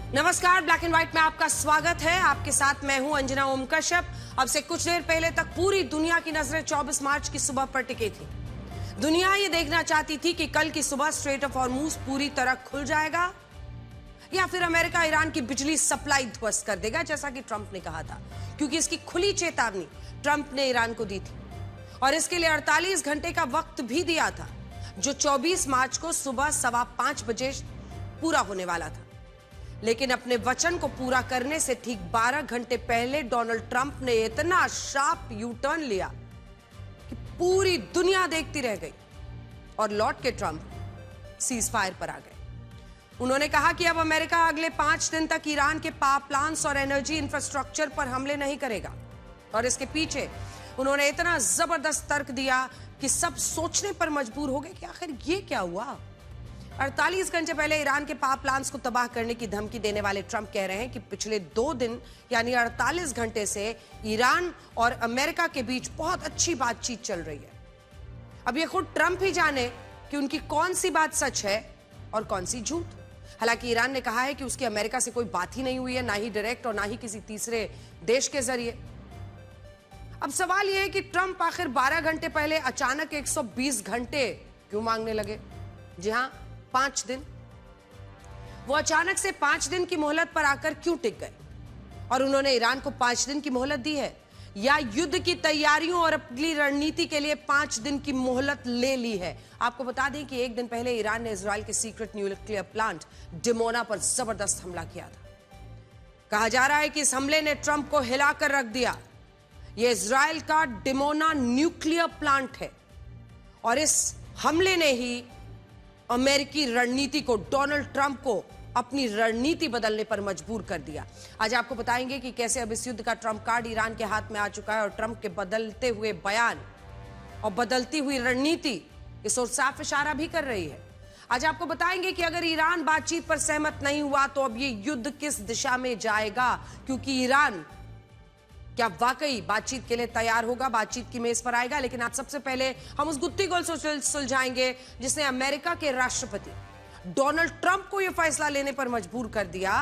नमस्कार, black and white में आपका स्वागत है। आपके साथ मैं हूं अंजना ओम कश्यप। अब से कुछ देर पहले तक पूरी दुनिया की नजरें 24 मार्च की सुबह पर टिकी थी। दुनिया ये देखना चाहती थी कि कल की सुबह स्ट्रेट ऑफ हॉर्मूज पूरी तरह खुल जाएगा या फिर अमेरिका ईरान की बिजली सप्लाई ध्वस्त कर देगा, जैसा कि ट्रंप ने कहा था, क्योंकि इसकी खुली चेतावनी ट्रंप ने ईरान को दी थी और इसके लिए 48 घंटे का वक्त भी दिया था, जो 24 मार्च को सुबह 5:15 बजे पूरा होने वाला था। लेकिन अपने वचन को पूरा करने से ठीक 12 घंटे पहले डोनाल्ड ट्रंप ने इतना शार्प यू टर्न लिया कि पूरी दुनिया देखती रह गई और लौट के ट्रंप सीज फायर पर आ गए। उन्होंने कहा कि अब अमेरिका अगले 5 दिन तक ईरान के पावर प्लांट्स और एनर्जी इंफ्रास्ट्रक्चर पर हमले नहीं करेगा और इसके पीछे उन्होंने इतना जबरदस्त तर्क दिया कि सब सोचने पर मजबूर हो गए कि आखिर ये क्या हुआ। 48 घंटे पहले ईरान के पावर प्लांट्स को तबाह करने की धमकी देने वाले ट्रंप कह रहे हैं कि पिछले 2 दिन यानी 48 घंटे से ईरान और अमेरिका के बीच बहुत अच्छी बातचीत चल रही है। अब ये खुद ट्रंप ही जाने कि उनकी कौन सी बात सच है और कौन सी झूठ। हालांकि ईरान ने कहा है कि उसकी अमेरिका से कोई बात ही नहीं हुई है, ना ही डायरेक्ट और ना ही किसी तीसरे देश के जरिए। अब सवाल यह है कि ट्रंप आखिर 12 घंटे पहले अचानक 120 घंटे क्यों मांगने लगे? जी हां, 5 दिन। वो अचानक से 5 दिन की मोहलत पर आकर क्यों टिक गए? और उन्होंने ईरान को 5 दिन की मोहलत दी है या युद्ध की तैयारियों और अगली रणनीति के लिए 5 दिन की मोहलत ले ली है? आपको बता दें कि 1 दिन पहले ईरान ने इजराइल के सीक्रेट न्यूक्लियर प्लांट डिमोना पर जबरदस्त हमला किया था। कहा जा रहा है कि इस हमले ने ट्रंप को हिलाकर रख दिया। यह इजराइल का डिमोना न्यूक्लियर प्लांट है और इस हमले ने ही अमेरिकी रणनीति को, डोनाल्ड ट्रंप को अपनी रणनीति बदलने पर मजबूर कर दिया। आज आपको बताएंगे कि कैसे अब इस युद्ध का ट्रंप कार्ड ईरान के हाथ में आ चुका है और ट्रंप के बदलते हुए बयान और बदलती हुई रणनीति इस ओर साफ इशारा भी कर रही है। आज आपको बताएंगे कि अगर ईरान बातचीत पर सहमत नहीं हुआ तो अब ये युद्ध किस दिशा में जाएगा, क्योंकि ईरान क्या वाकई बातचीत के लिए तैयार होगा, बातचीत की मेज पर आएगा। लेकिन आज सबसे पहले हम उस गुत्थी को सुलझाएंगे जिसने अमेरिका के राष्ट्रपति डोनाल्ड ट्रंप को यह फैसला लेने पर मजबूर कर दिया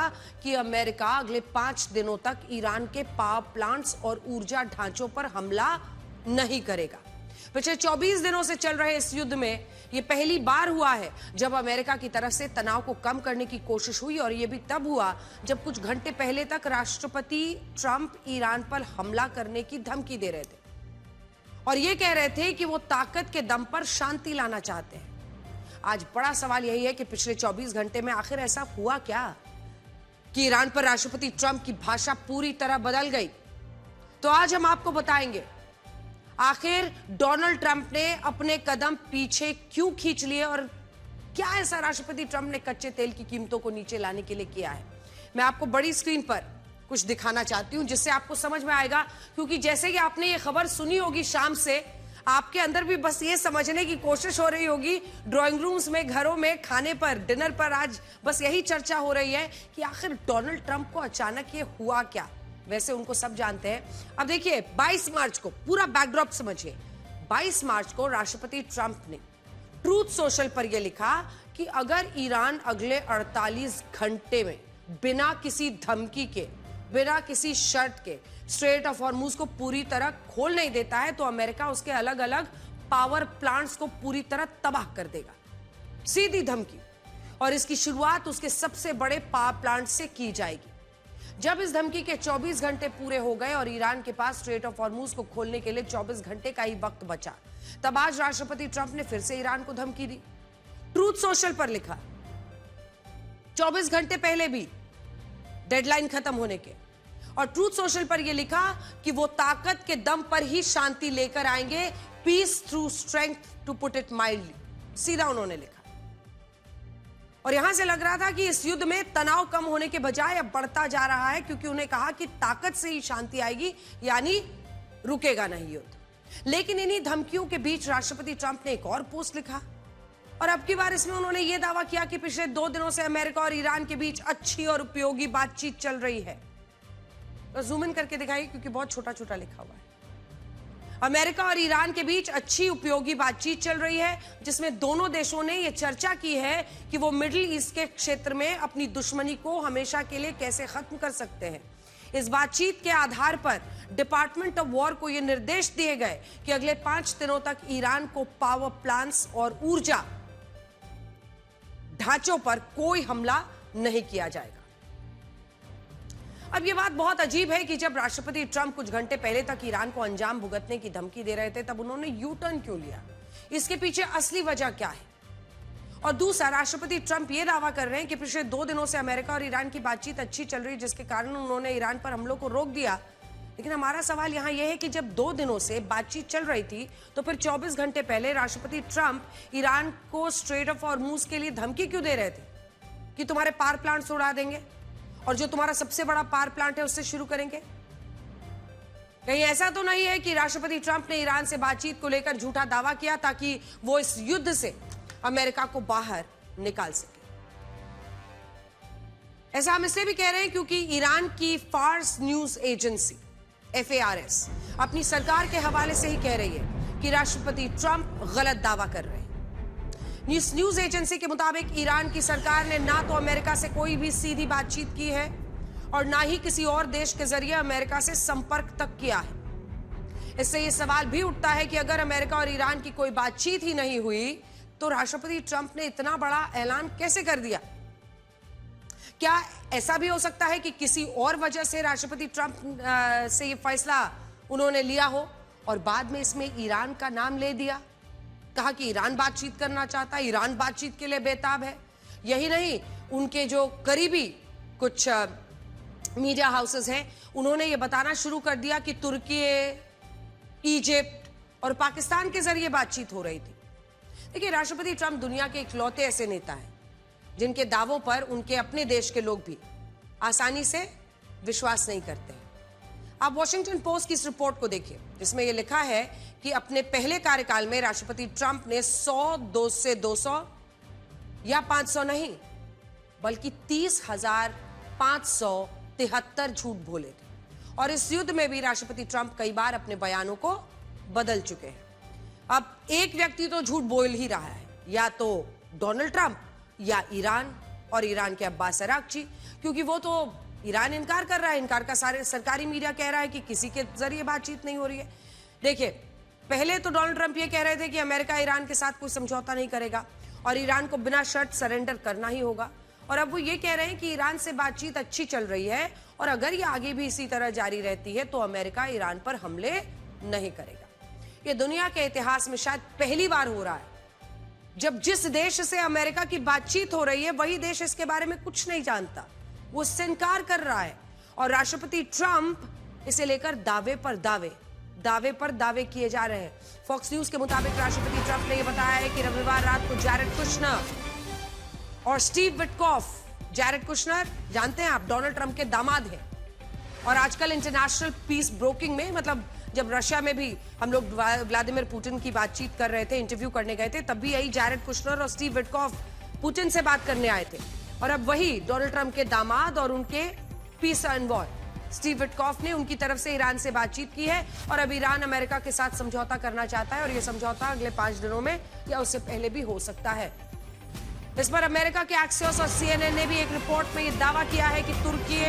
कि अमेरिका अगले 5 दिनों तक ईरान के पावर प्लांट्स और ऊर्जा ढांचों पर हमला नहीं करेगा। पिछले 24 दिनों से चल रहे इस युद्ध में यह पहली बार हुआ है जब अमेरिका की तरफ से तनाव को कम करने की कोशिश हुई और यह भी तब हुआ जब कुछ घंटे पहले तक राष्ट्रपति ट्रंप ईरान पर हमला करने की धमकी दे रहे थे और यह कह रहे थे कि वो ताकत के दम पर शांति लाना चाहते हैं। आज बड़ा सवाल यही है कि पिछले 24 घंटे में आखिर ऐसा हुआ क्या कि ईरान पर राष्ट्रपति ट्रंप की भाषा पूरी तरह बदल गई। तो आज हम आपको बताएंगे आखिर डोनाल्ड ट्रंप ने अपने कदम पीछे क्यों खींच लिए और क्या ऐसा राष्ट्रपति ट्रंप ने कच्चे तेल की कीमतों को नीचे लाने के लिए किया है। मैं आपको बड़ी स्क्रीन पर कुछ दिखाना चाहती हूं जिससे आपको समझ में आएगा, क्योंकि जैसे कि आपने ये खबर सुनी होगी शाम से, आपके अंदर भी बस ये समझने की कोशिश हो रही होगी, ड्राइंग रूम्स में, घरों में, खाने पर, डिनर पर आज बस यही चर्चा हो रही है कि आखिर डोनाल्ड ट्रंप को अचानक ये हुआ क्या। वैसे उनको सब जानते हैं। अब देखिए, 22 मार्च को पूरा बैकड्रॉप समझिए। 22 मार्च को राष्ट्रपति ट्रंप ने ट्रूथ सोशल पर यह लिखा कि अगर ईरान अगले 48 घंटे में बिना किसी धमकी के, बिना किसी शर्त के स्ट्रेट ऑफ हॉर्मूज को पूरी तरह खोल नहीं देता है तो अमेरिका उसके अलग अलग पावर प्लांट्स को पूरी तरह तबाह कर देगा। सीधी धमकी। और इसकी शुरुआत उसके सबसे बड़े पावर प्लांट से की जाएगी। जब इस धमकी के 24 घंटे पूरे हो गए और ईरान के पास स्ट्रेट ऑफ हॉर्मूज को खोलने के लिए 24 घंटे का ही वक्त बचा, तब आज राष्ट्रपति ट्रंप ने फिर से ईरान को धमकी दी। ट्रूथ सोशल पर लिखा 24 घंटे पहले भी डेडलाइन खत्म होने के, और ट्रूथ सोशल पर यह लिखा कि वो ताकत के दम पर ही शांति लेकर आएंगे, peace through strength to put it mildly. सीधा उन्होंने लिखा और यहां से लग रहा था कि इस युद्ध में तनाव कम होने के बजाय अब बढ़ता जा रहा है, क्योंकि उन्हें कहा कि ताकत से ही शांति आएगी, यानी रुकेगा नहीं युद्ध। लेकिन इन्हीं धमकियों के बीच राष्ट्रपति ट्रंप ने एक और पोस्ट लिखा और अब की बार इसमें उन्होंने यह दावा किया कि पिछले 2 दिनों से अमेरिका और ईरान के बीच अच्छी और उपयोगी बातचीत चल रही है। तो जूम इन करके दिखाइए, क्योंकि बहुत छोटा छोटा लिखा हुआ है। अमेरिका और ईरान के बीच अच्छी उपयोगी बातचीत चल रही है, जिसमें दोनों देशों ने यह चर्चा की है कि वो मिडिल ईस्ट के क्षेत्र में अपनी दुश्मनी को हमेशा के लिए कैसे खत्म कर सकते हैं। इस बातचीत के आधार पर डिपार्टमेंट ऑफ वॉर को यह निर्देश दिए गए कि अगले 5 दिनों तक ईरान को पावर प्लांट्स और ऊर्जा ढांचों पर कोई हमला नहीं किया जाएगा। अब यह बात बहुत अजीब है कि जब राष्ट्रपति ट्रंप कुछ घंटे पहले तक ईरान को अंजाम भुगतने की धमकी दे रहे थे, तब उन्होंने यू टर्न क्यों लिया? इसके पीछे असली वजह क्या है? और दूसरा, राष्ट्रपति ट्रंप यह दावा कर रहे हैं कि पिछले 2 दिनों से अमेरिका और ईरान की बातचीत अच्छी चल रही है, जिसके कारण उन्होंने ईरान पर हमलों को रोक दिया। लेकिन हमारा सवाल यहां यह है कि जब 2 दिनों से बातचीत चल रही थी, तो फिर 24 घंटे पहले राष्ट्रपति ट्रंप ईरान को स्ट्रेट ऑफ हॉर्मुज के लिए धमकी क्यों दे रहे थे कि तुम्हारे पावर प्लांट्स उड़ा देंगे और जो तुम्हारा सबसे बड़ा पावर प्लांट है उससे शुरू करेंगे? कहीं ऐसा तो नहीं है कि राष्ट्रपति ट्रंप ने ईरान से बातचीत को लेकर झूठा दावा किया ताकि वो इस युद्ध से अमेरिका को बाहर निकाल सके? ऐसा हम इसलिए भी कह रहे हैं क्योंकि ईरान की फार्स न्यूज एजेंसी FARS अपनी सरकार के हवाले से ही कह रही है कि राष्ट्रपति ट्रंप गलत दावा कर रहे हैं। न्यूज एजेंसी के मुताबिक ईरान की सरकार ने ना तो अमेरिका से कोई भी सीधी बातचीत की है और ना ही किसी और देश के जरिए अमेरिका से संपर्क तक किया है। इससे यह सवाल भी उठता है कि अगर अमेरिका और ईरान की कोई बातचीत ही नहीं हुई तो राष्ट्रपति ट्रंप ने इतना बड़ा ऐलान कैसे कर दिया? क्या ऐसा भी हो सकता है कि किसी और वजह से राष्ट्रपति ट्रंप से यह फैसला उन्होंने लिया हो और बाद में इसमें ईरान का नाम ले दिया, कहा कि ईरान बातचीत करना चाहता है, ईरान बातचीत के लिए बेताब है? यही नहीं, उनके जो करीबी कुछ मीडिया हाउसेस हैं, उन्होंने ये बताना शुरू कर दिया कि तुर्की, इजिप्ट और पाकिस्तान के जरिए बातचीत हो रही थी। देखिए, राष्ट्रपति ट्रंप दुनिया के इकलौते ऐसे नेता हैं जिनके दावों पर उनके अपने देश के लोग भी आसानी से विश्वास नहीं करते हैं। आप वॉशिंगटन पोस्ट की इस रिपोर्ट को देखिए, जिसमें यह लिखा है कि अपने पहले कार्यकाल में राष्ट्रपति ट्रंप ने 200 या 500 नहीं, बल्कि 30,573 झूठ बोले थे। और इस युद्ध में भी राष्ट्रपति ट्रंप कई बार अपने बयानों को बदल चुके हैं। अब एक व्यक्ति तो झूठ बोल ही रहा है, या तो डोनाल्ड ट्रंप या ईरान और ईरान के अब्बास अरागची, क्योंकि वो तो ईरान इनकार कर रहा है। इनकार का सारे सरकारी मीडिया कह रहा है कि किसी के जरिए बातचीत नहीं हो रही है। देखिए, पहले तो डोनाल्ड ट्रंप ये कह रहे थे कि अमेरिका ईरान के साथ कोई समझौता नहीं करेगा और ईरान को बिना शर्त सरेंडर करना ही होगा। और अब वो ये कह रहे हैं कि ईरान से बातचीत अच्छी चल रही है और अगर ये आगे भी इसी तरह जारी रहती है तो अमेरिका ईरान पर हमले नहीं करेगा। ये दुनिया के इतिहास में शायद पहली बार हो रहा है जब जिस देश से अमेरिका की बातचीत हो रही है वही देश इसके बारे में कुछ नहीं जानता, वो इससे इनकार कर रहा है। और राष्ट्रपति ट्रंप इसे लेकर दावे पर दावे किए जा रहे हैं। फॉक्स न्यूज के मुताबिक राष्ट्रपति ट्रंप ने यह बताया है कि रविवार रात को जैरेड कुशनर और स्टीव विटकॉफ, जैरेड कुशनर जानते हैं आप, डोनाल्ड ट्रंप के दामाद हैं और आजकल इंटरनेशनल पीस ब्रोकिंग में, मतलब जब रशिया में भी हम लोग व्लादिमीर पुतिन की बातचीत कर रहे थे, इंटरव्यू करने गए थे, तब भी यही जैरेड कुशनर और स्टीव विटकॉफ पुतिन से बात करने आए थे। और अब वही डोनाल्ड ट्रंप के दामाद और उनके पीस एनवॉय स्टीव विटकॉफ ने उनकी तरफ से ईरान से बातचीत की है और अब ईरान अमेरिका के साथ समझौता करना चाहता है और यह समझौता अगले 5 दिनों में या उससे पहले भी हो सकता है। इस पर अमेरिका के एक्सियोस और CNN ने भी एक रिपोर्ट में यह दावा किया है कि तुर्की,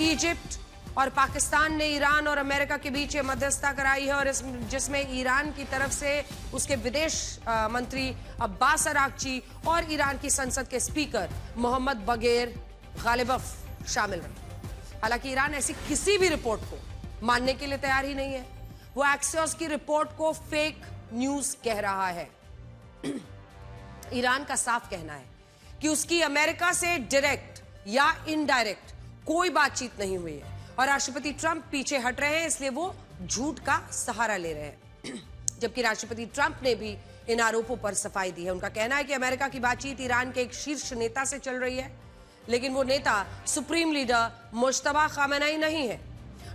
इजिप्ट और पाकिस्तान ने ईरान और अमेरिका के बीच मध्यस्थता कराई है और जिसमें ईरान की तरफ से उसके विदेश मंत्री अब्बास अरागची और ईरान की संसद के स्पीकर मोहम्मद बगैर गालिबफ शामिल रहे। हालांकि ईरान ऐसी किसी भी रिपोर्ट को मानने के लिए तैयार ही नहीं है। वो एक्सियोस की रिपोर्ट को फेक न्यूज कह रहा है। ईरान का साफ कहना है कि उसकी अमेरिका से डायरेक्ट या इनडायरेक्ट कोई बातचीत नहीं हुई है और राष्ट्रपति ट्रंप पीछे हट रहे हैं, इसलिए वो झूठ का सहारा ले रहे हैं। जबकि राष्ट्रपति ट्रंप ने भी इन आरोपों पर सफाई दी है। उनका कहना है कि अमेरिका की बातचीत ईरान के एक शीर्ष नेता से चल रही है, लेकिन वो नेता सुप्रीम लीडर मुश्तबा खामेनेई नहीं है।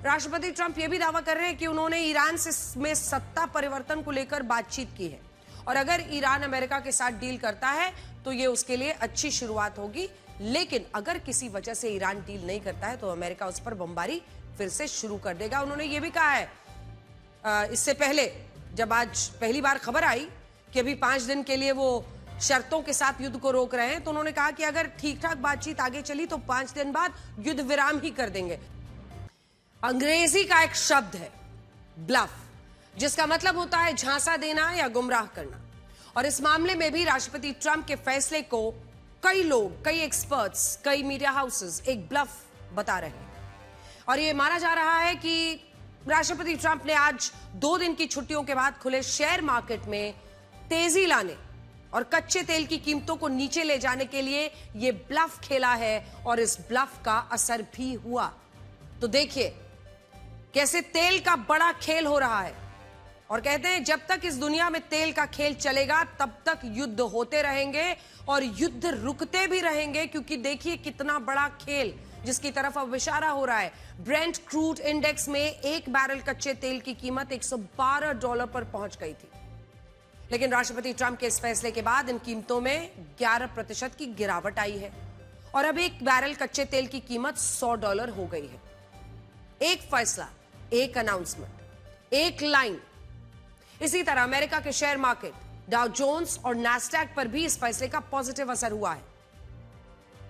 राष्ट्रपति ट्रंप ये भी दावा कर रहे हैं कि उन्होंने ईरान में सत्ता परिवर्तन को लेकर बातचीत की है और अगर ईरान अमेरिका के साथ डील करता है तो ये उसके लिए अच्छी शुरुआत होगी, लेकिन अगर किसी वजह से ईरान डील नहीं करता है तो अमेरिका उस पर बमबारी फिर से शुरू कर देगा। उन्होंने ये भी कहा है इससे पहले जब आज पहली बार खबर आई कि अभी 5 दिन के लिए वो शर्तों के साथ युद्ध को रोक रहे हैं, तो उन्होंने कहा कि अगर ठीक ठाक बातचीत आगे चली तो 5 दिन बाद युद्ध विराम ही कर देंगे। अंग्रेजी का एक शब्द है ब्लफ, जिसका मतलब होता है झांसा देना या गुमराह करना। और इस मामले में भी राष्ट्रपति ट्रंप के फैसले को कई लोग, कई एक्सपर्ट्स, कई मीडिया हाउसेस एक ब्लफ बता रहे हैं। और यह माना जा रहा है कि राष्ट्रपति ट्रंप ने आज 2 दिन की छुट्टियों के बाद खुले शेयर मार्केट में तेजी लाने और कच्चे तेल की कीमतों को नीचे ले जाने के लिए यह ब्लफ खेला है, और इस ब्लफ का असर भी हुआ। तो देखिए कैसे तेल का बड़ा खेल हो रहा है। और कहते हैं जब तक इस दुनिया में तेल का खेल चलेगा तब तक युद्ध होते रहेंगे और युद्ध रुकते भी रहेंगे, क्योंकि देखिए कितना बड़ा खेल जिसकी तरफ अब इशारा हो रहा है। ब्रेंट क्रूड इंडेक्स में 1 बैरल कच्चे तेल की कीमत $112 पर पहुंच गई थी, लेकिन राष्ट्रपति ट्रंप के इस फैसले के बाद इन कीमतों में 11% की गिरावट आई है और अब 1 बैरल कच्चे तेल की कीमत $100 हो गई है। एक फैसला, एक अनाउंसमेंट, एक लाइन। इसी तरह अमेरिका के शेयर मार्केट डाउ जोन्स और नैस्डैक पर भी इस फैसले का पॉजिटिव असर हुआ है।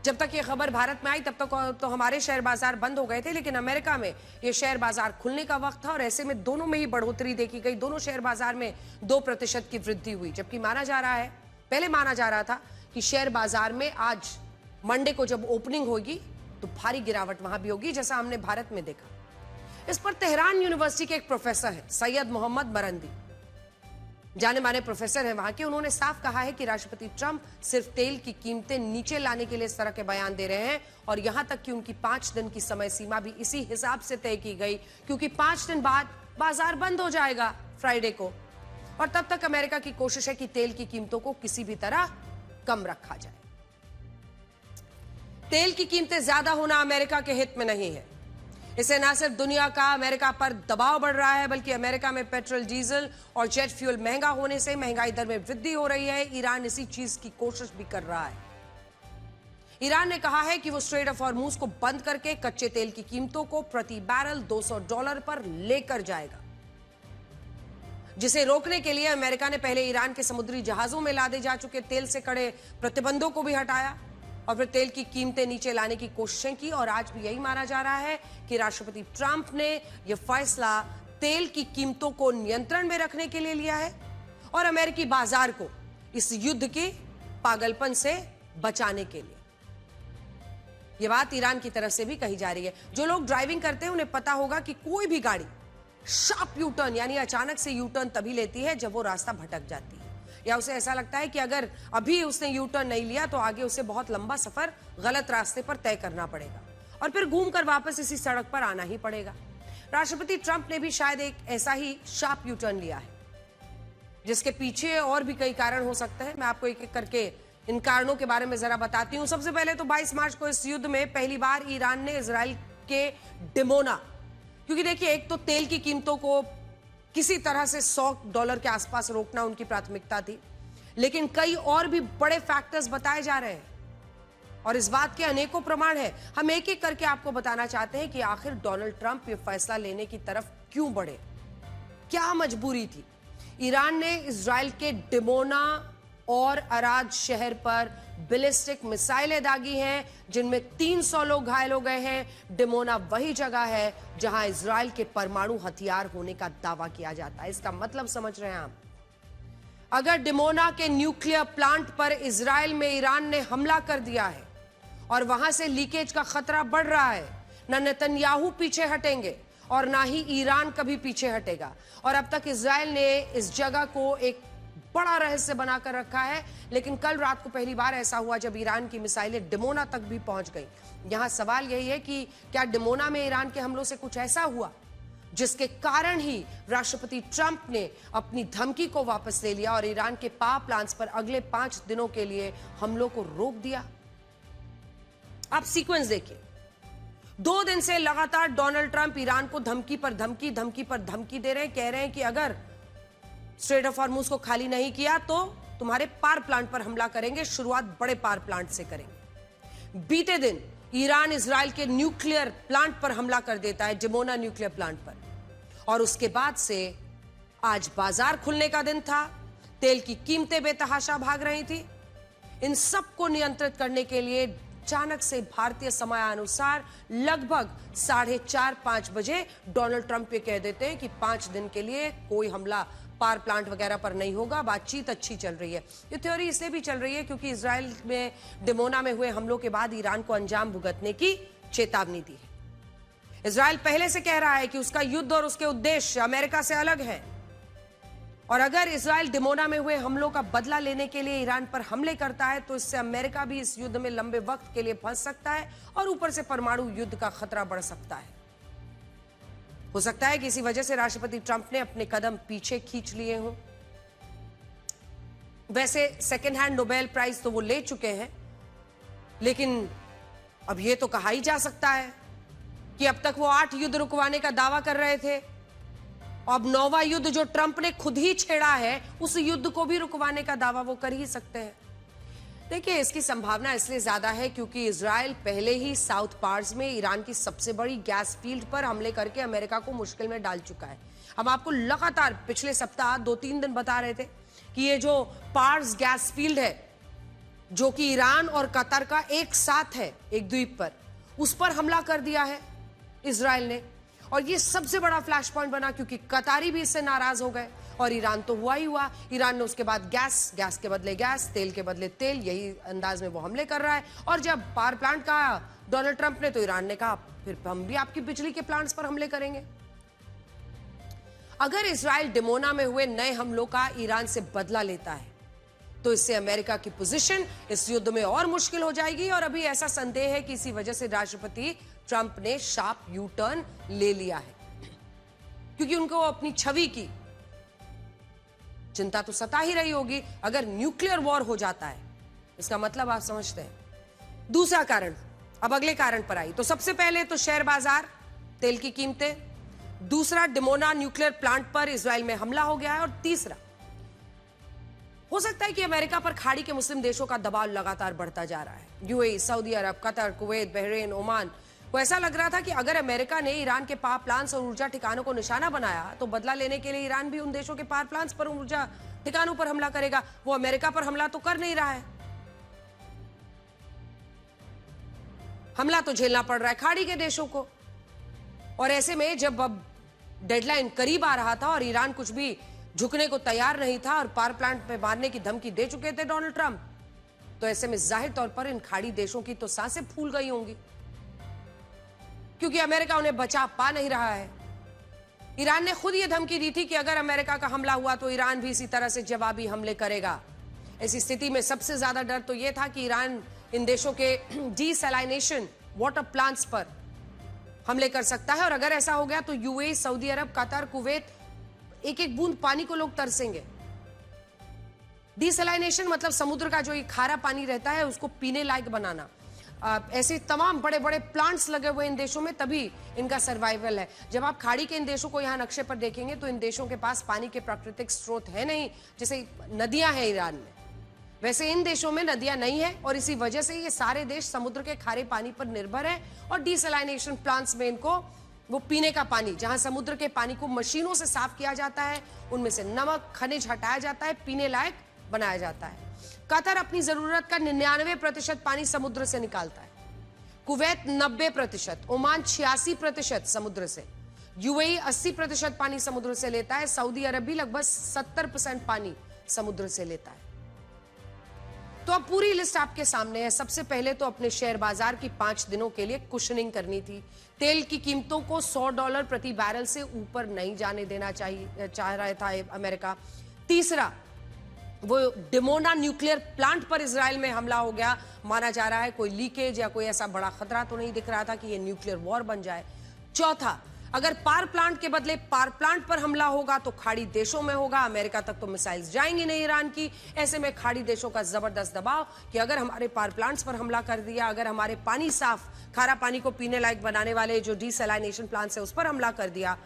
जब तक ये खबर भारत में आई तब तक तो हमारे शेयर बाजार बंद हो गए थे, लेकिन अमेरिका में ये शेयर बाजार खुलने का वक्त था और ऐसे में दोनों में ही बढ़ोतरी देखी गई। दोनों शेयर बाजार में 2% की वृद्धि हुई, जबकि माना जा रहा है, पहले माना जा रहा था कि शेयर बाजार में आज मंडे को जब ओपनिंग होगी तो भारी गिरावट वहां भी होगी, जैसा हमने भारत में देखा। इस पर तेहरान यूनिवर्सिटी के एक प्रोफेसर है सैयद मोहम्मद मरंदी, जाने माने प्रोफेसर हैं वहां के। उन्होंने साफ कहा है कि राष्ट्रपति ट्रंप सिर्फ तेल की कीमतें नीचे लाने के लिए इस तरह के बयान दे रहे हैं, और यहां तक कि उनकी 5 दिन की समय सीमा भी इसी हिसाब से तय की गई, क्योंकि 5 दिन बाद बाजार बंद हो जाएगा फ्राइडे को, और तब तक अमेरिका की कोशिश है कि तेल की कीमतों को किसी भी तरह कम रखा जाए। तेल की कीमतें ज्यादा होना अमेरिका के हित में नहीं है। इससे न सिर्फ दुनिया का अमेरिका पर दबाव बढ़ रहा है, बल्कि अमेरिका में पेट्रोल, डीजल और जेट फ्यूल महंगा होने से महंगाई दर में वृद्धि हो रही है। ईरान इसी चीज की कोशिश भी कर रहा है। ईरान ने कहा है कि वो स्ट्रेट ऑफ हॉर्मुज को बंद करके कच्चे तेल की कीमतों को प्रति बैरल $200 पर लेकर जाएगा, जिसे रोकने के लिए अमेरिका ने पहले ईरान के समुद्री जहाजों में लादे जा चुके तेल से कड़े प्रतिबंधों को भी हटाया और फिर तेल की कीमतें नीचे लाने की कोशिशें की। और आज भी यही माना जा रहा है कि राष्ट्रपति ट्रंप ने यह फैसला तेल की कीमतों को नियंत्रण में रखने के लिए लिया है और अमेरिकी बाजार को इस युद्ध के पागलपन से बचाने के लिए। यह बात ईरान की तरफ से भी कही जा रही है। जो लोग ड्राइविंग करते हैं उन्हें पता होगा कि कोई भी गाड़ी शार्प यू टर्न यानी अचानक से यू टर्न तभी लेती है जब वो रास्ता भटक जाती है, या उसे ऐसा लगता है कि अगर अभी उसने यू टर्न नहीं लिया तो आगे उसे बहुत लंबा सफर गलत रास्ते पर तय करना पड़ेगा और फिर घूमकर वापस इसी सड़क पर आना ही पड़ेगा। राष्ट्रपति ट्रंप ने भी शायद एक ऐसा ही शार्प यू टर्न लिया है, जिसके पीछे और भी कई कारण हो सकते हैं। मैं आपको एक एक करके इन कारणों के बारे में जरा बताती हूं। सबसे पहले तो 22 मार्च को इस युद्ध में पहली बार ईरान ने इजराइल के डिमोना, क्योंकि देखिए एक तो तेल की कीमतों को किसी तरह से $100 के आसपास रोकना उनकी प्राथमिकता थी, लेकिन कई और भी बड़े फैक्टर्स बताए जा रहे हैं और इस बात के अनेकों प्रमाण हैं। हम एक एक करके आपको बताना चाहते हैं कि आखिर डोनाल्ड ट्रंप ये फैसला लेने की तरफ क्यों बढ़े, क्या मजबूरी थी। ईरान ने इजराइल के डिमोना और अराद शहर पर बैलिस्टिक मिसाइलें दागी हैं, जिनमें 300 लोग घायल हो गए हैं। डिमोना वही जगह है जहां इजराइल के परमाणु हथियार होने का दावा किया जाता है। इसका मतलब समझ रहे हैं आप? अगर डिमोना के न्यूक्लियर प्लांट पर इजराइल में ईरान ने हमला कर दिया है और वहां से लीकेज का खतरा बढ़ रहा है, न नेतन्याहू पीछे हटेंगे और ना ही ईरान कभी पीछे हटेगा। और अब तक इजराइल ने इस जगह को एक बड़ा रहस्य बनाकर रखा है, लेकिन कल रात को पहली बार ऐसा हुआ जब ईरान की मिसाइलें डिमोना तक भी पहुंच गई। यहां सवाल यही है कि क्या डिमोना में ईरान के हमलों से कुछ ऐसा हुआ जिसके कारण ही राष्ट्रपति ट्रंप ने अपनी धमकी को वापस ले लिया और ईरान के पावर प्लांट्स पर अगले 5 दिनों के लिए हमलों को रोक दिया। आप सीक्वेंस देखिए। 2 दिन से लगातार डोनाल्ड ट्रंप ईरान को धमकी पर धमकी, धमकी पर धमकी दे रहे हैं। कह रहे हैं कि अगर स्ट्रेट ऑफ हॉर्मुज को खाली नहीं किया तो तुम्हारे पावर प्लांट पर हमला करेंगे। शुरुआत बड़े पावर प्लांट से करेंगे। बीते दिन ईरान इजराइल के न्यूक्लियर प्लांट पर हमला कर देता है, डिमोना न्यूक्लियर प्लांट पर, और उसके बाद से आज बाजार खुलने का दिन था, तेल की कीमतें बेतहाशा भाग रही थी। इन सब को नियंत्रित करने के लिए अचानक से भारतीय समयानुसार लगभग 4:30-5 बजे डोनाल्ड ट्रंप ये कह देते हैं कि 5 दिन के लिए कोई हमला पावर प्लांट वगैरह पर नहीं होगा, बातचीत अच्छी चल रही है। ये थ्योरी इसलिए भी चल रही है क्योंकि इजराइल में डिमोना में हुए हमलों के बाद ईरान को अंजाम भुगतने की चेतावनी दी है। इजराइल पहले से कह रहा है कि उसका युद्ध और उसके उद्देश्य अमेरिका से अलग है, और अगर इजराइल डिमोना में हुए हमलों का बदला लेने के लिए ईरान पर हमले करता है तो इससे अमेरिका भी इस युद्ध में लंबे वक्त के लिए फंस सकता है और ऊपर से परमाणु युद्ध का खतरा बढ़ सकता है। हो सकता है कि इसी वजह से राष्ट्रपति ट्रंप ने अपने कदम पीछे खींच लिए हों। वैसे सेकेंड हैंड नोबेल प्राइज तो वो ले चुके हैं, लेकिन अब ये तो कहा ही जा सकता है कि अब तक वो 8 युद्ध रुकवाने का दावा कर रहे थे, अब 9वां युद्ध जो ट्रंप ने खुद ही छेड़ा है उस युद्ध को भी रुकवाने का दावा वो कर ही सकते हैं। देखिए, इसकी संभावना इसलिए ज्यादा है क्योंकि इजराइल पहले ही साउथ पार्स में ईरान की सबसे बड़ी गैस फील्ड पर हमले करके अमेरिका को मुश्किल में डाल चुका है। हम आपको लगातार पिछले सप्ताह 2-3 दिन बता रहे थे कि ये जो पार्स गैस फील्ड है जो कि ईरान और कतर का एक साथ है, एक द्वीप पर, उस पर हमला कर दिया है इजराइल ने, और ये सबसे बड़ा फ्लैश पॉइंट बना क्योंकि कतारी भी इससे नाराज हो गए और ईरान तो हुआ ही हुआ। ईरान ने उसके बाद गैस के बदले गैस, तेल के बदले तेल, यही अंदाज में वो हमले कर रहा है। और जब पावर प्लांट का डोनाल्ड ट्रंप ने, तो ईरान ने कहा फिर हम भी आपकी बिजली के प्लांट्स पर हमले करेंगे। अगर इजराइल डिमोना में हुए नए हमलों का ईरान से बदला लेता है तो इससे अमेरिका की पोजीशन इस युद्ध में और मुश्किल हो जाएगी, और अभी ऐसा संदेह है कि इसी वजह से राष्ट्रपति ट्रंप ने शार्प यू टर्न ले लिया है, क्योंकि उनको अपनी छवि की चिंता तो सता ही रही होगी अगर न्यूक्लियर वॉर हो जाता है। इसका मतलब आप समझते हैं। दूसरा कारण, अब अगले कारण पर आई, तो सबसे पहले तो शेयर बाजार, तेल की कीमतें, दूसरा डिमोना न्यूक्लियर प्लांट पर इजराइल में हमला हो गया है, और तीसरा हो सकता है कि अमेरिका पर खाड़ी के मुस्लिम देशों का दबाव लगातार बढ़ता जा रहा है। यूएई, सऊदी अरब, कतर, कुवैत, बहरीन, ओमान को ऐसा लग रहा था कि अगर अमेरिका ने ईरान के पावर प्लांट्स और ऊर्जा ठिकानों को निशाना बनाया तो बदला लेने के लिए ईरान भी उन देशों के पावर प्लांट्स पर, ऊर्जा ठिकानों पर हमला करेगा। वो अमेरिका पर हमला तो कर नहीं रहा है, हमला तो झेलना पड़ रहा है खाड़ी के देशों को। और ऐसे में जब अब डेडलाइन करीब आ रहा था और ईरान कुछ भी झुकने को तैयार नहीं था और पावर प्लांट पे मारने की धमकी दे चुके थे डोनाल्ड ट्रंप, तो ऐसे में जाहिर तौर पर इन खाड़ी देशों की तो सांसें फूल गई होंगी, क्योंकि अमेरिका उन्हें बचा पा नहीं रहा है। ईरान ने खुद यह धमकी दी थी कि अगर अमेरिका का हमला हुआ तो ईरान भी इसी तरह से जवाबी हमले करेगा। ऐसी स्थिति में सबसे ज्यादा डर तो यह था कि ईरान इन देशों के डीसैलिनेशन वाटर प्लांट्स पर हमले कर सकता है, और अगर ऐसा हो गया तो यूएई, सऊदी अरब, कतर, कुवैत, एक एक बूंद पानी को लोग तरसेंगे। डीसैलिनेशन मतलब समुद्र का जो ये खारा पानी रहता है उसको पीने लायक बनाना। ऐसे तमाम बड़े बड़े प्लांट्स लगे हुए इन देशों में, तभी इनका सर्वाइवल है। जब आप खाड़ी के इन देशों को यहाँ नक्शे पर देखेंगे तो इन देशों के पास पानी के प्राकृतिक स्रोत है नहीं, जैसे नदियां हैं ईरान में, वैसे इन देशों में नदियां नहीं है, और इसी वजह से ये सारे देश समुद्र के खारे पानी पर निर्भर है। और डीसैलिनेशन प्लांट्स में इनको वो पीने का पानी, जहां समुद्र के पानी को मशीनों से साफ किया जाता है, उनमें से नमक, खनिज हटाया जाता है, पीने लायक बनाया जाता है। कतर अपनी जरूरत का 99% पानी समुद्र से निकालता है, कुवैत 90%, ओमान 86% समुद्र से, यूएई 80% पानी समुद्र से लेता है, सऊदी अरब भी लगभग 70% पानी समुद्र से लेता है। तो अब पूरी लिस्ट आपके सामने है। सबसे पहले तो अपने शेयर बाजार की 5 दिनों के लिए कुशनिंग करनी थी। तेल की कीमतों को $100 प्रति बैरल से ऊपर नहीं जाने देना चाह रहा था अमेरिका। तीसरा, वो डिमोना न्यूक्लियर प्लांट पर इजराइल में हमला हो गया, माना जा रहा है कोई लीकेज या कोई ऐसा बड़ा खतरा तो नहीं दिख रहा था कि ये न्यूक्लियर वॉर बन जाए। चौथा, अगर पावर प्लांट के बदले पावर प्लांट पर हमला होगा तो खाड़ी देशों में होगा, अमेरिका तक तो मिसाइल्स जाएंगी नहीं ईरान की। ऐसे में खाड़ी देशों का जबरदस्त दबाव कि अगर हमारे पावर प्लांट्स पर हमला कर दिया, अगर हमारे पानी साफ, खारा पानी को पीने लायक बनाने वाले जो डीसैलिनेशन प्लांट्स है उस पर हमला कर दिया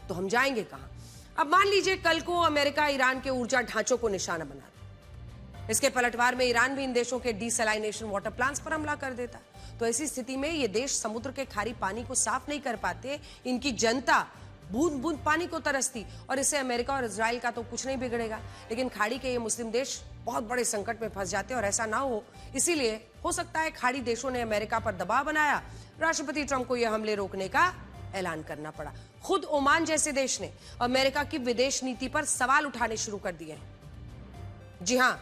तो हम जाएंगे कहां। अब मान लीजिए कल को अमेरिका ईरान के ऊर्जा ढांचों को निशाना बना दे, इसके पलटवार में ईरान भी इन देशों के डीसैलिनेशन वाटर प्लांट्स पर हमला कर देता, तो ऐसी स्थिति में ये देश समुद्र के खारी पानी को साफ नहीं कर पाते, इनकी जनता बूंद बूंद पानी को तरसती, और इससे अमेरिका और इजराइल का तो कुछ नहीं बिगड़ेगा। लेकिन खाड़ी के ये मुस्लिम देश बहुत बड़े संकट में फंस जाते हैं, और ऐसा ना हो इसीलिए हो सकता है खाड़ी देशों ने अमेरिका पर दबाव बनाया, राष्ट्रपति ट्रंप को यह हमले रोकने का ऐलान करना पड़ा। खुद ओमान जैसे देश ने अमेरिका की विदेश नीति पर सवाल उठाने शुरू कर दिए हैं। जी हां,